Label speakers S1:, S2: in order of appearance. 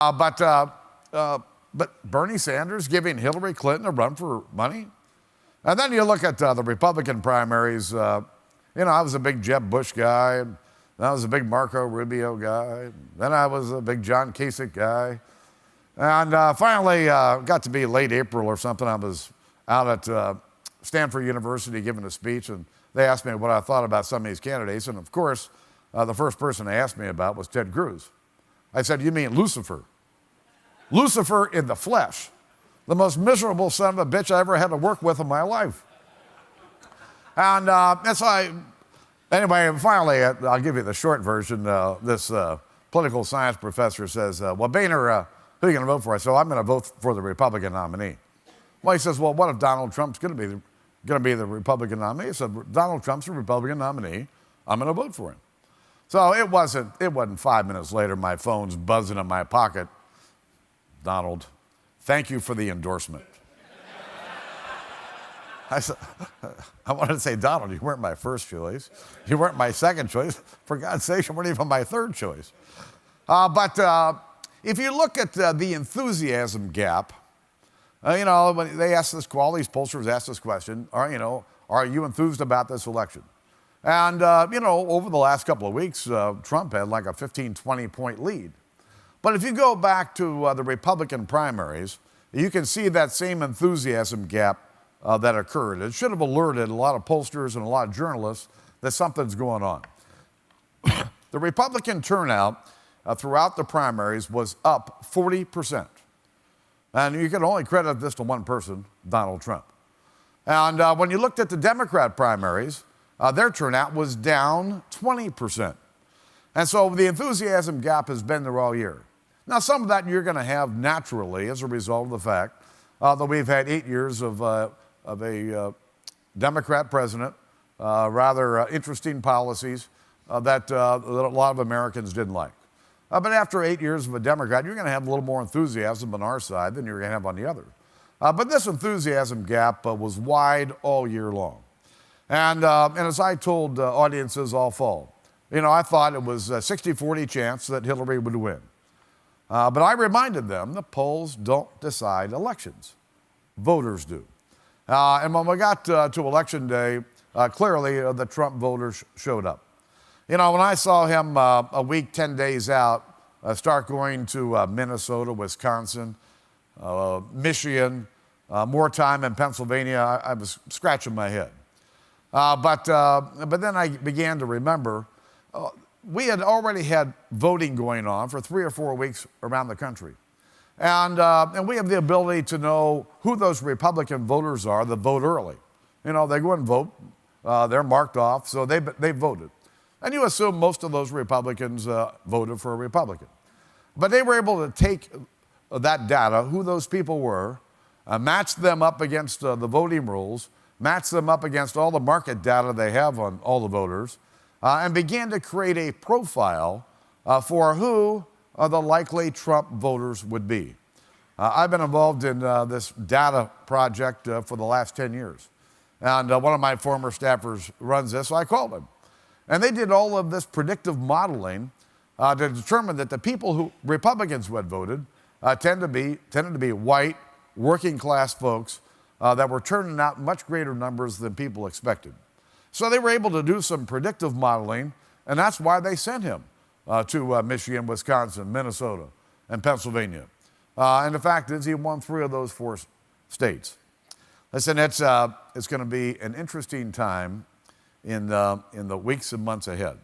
S1: Uh, but, uh, but Bernie Sanders giving Hillary Clinton a run for money? And then you look at the Republican primaries. I was a big Jeb Bush guy. And I was a big Marco Rubio guy. Then I was a big John Kasich guy. And finally, got to be late April or something. I was out at Stanford University giving a speech, and they asked me what I thought about some of these candidates. And of course, the first person they asked me about was Ted Cruz. I said, "You mean Lucifer?" Lucifer in the flesh. The most miserable son of a bitch I ever had to work with in my life. And anyway, finally, I'll give you the short version. This political science professor says, "Well, Boehner, who are you going to vote for?" I said, "Well, I'm going to vote for the Republican nominee." Well, he says, "Well, what if Donald Trump's going to be the Republican nominee?" I said, "Donald Trump's the Republican nominee. I'm going to vote for him." So it wasn't 5 minutes later, my phone's buzzing in my pocket. "Donald, thank you for the endorsement." I said, I wanted to say, "Donald, you weren't my first choice. You weren't my second choice. For God's sake, you weren't even my third choice." But if you look at the enthusiasm gap, when they ask this, all these pollsters ask this question, are you enthused about this election? And, over the last couple of weeks, Trump had like a 15, 20-point lead. But if you go back to the Republican primaries, you can see that same enthusiasm gap that occurred. It should have alerted a lot of pollsters and a lot of journalists that something's going on. The Republican turnout throughout the primaries was up 40%. And you can only credit this to one person, Donald Trump. And when you looked at the Democrat primaries, their turnout was down 20%. And so the enthusiasm gap has been there all year. Now, some of that you're going to have naturally as a result of the fact that we've had 8 years of a Democrat president, rather interesting policies that a lot of Americans didn't like. But after 8 years of a Democrat, you're going to have a little more enthusiasm on our side than you're going to have on the other. But this enthusiasm gap was wide all year long. And as I told audiences all fall, I thought it was a 60-40 chance that Hillary would win. But I reminded them the polls don't decide elections. Voters do. And when we got to Election Day, clearly the Trump voters showed up. When I saw him a week, 10 days out, start going to Minnesota, Wisconsin, Michigan, more time in Pennsylvania, I was scratching my head. But then I began to remember we had already had voting going on for 3 or 4 weeks around the country. And we have the ability to know who those Republican voters are that vote early. They go and vote. They're marked off, so they voted. And you assume most of those Republicans voted for a Republican. But they were able to take that data, who those people were, match them up against the voting rules, match them up against all the market data they have on all the voters, and began to create a profile for who the likely Trump voters would be. I've been involved in this data project for the last 10 years. And one of my former staffers runs this, so I called him. And they did all of this predictive modeling to determine that the people who Republicans who had voted tended to be white, working class folks that were turning out much greater numbers than people expected. So they were able to do some predictive modeling, and that's why they sent him to Michigan, Wisconsin, Minnesota, and Pennsylvania. And the fact is, he won 3 of those 4 states. Listen, it's going to be an interesting time in the weeks and months ahead.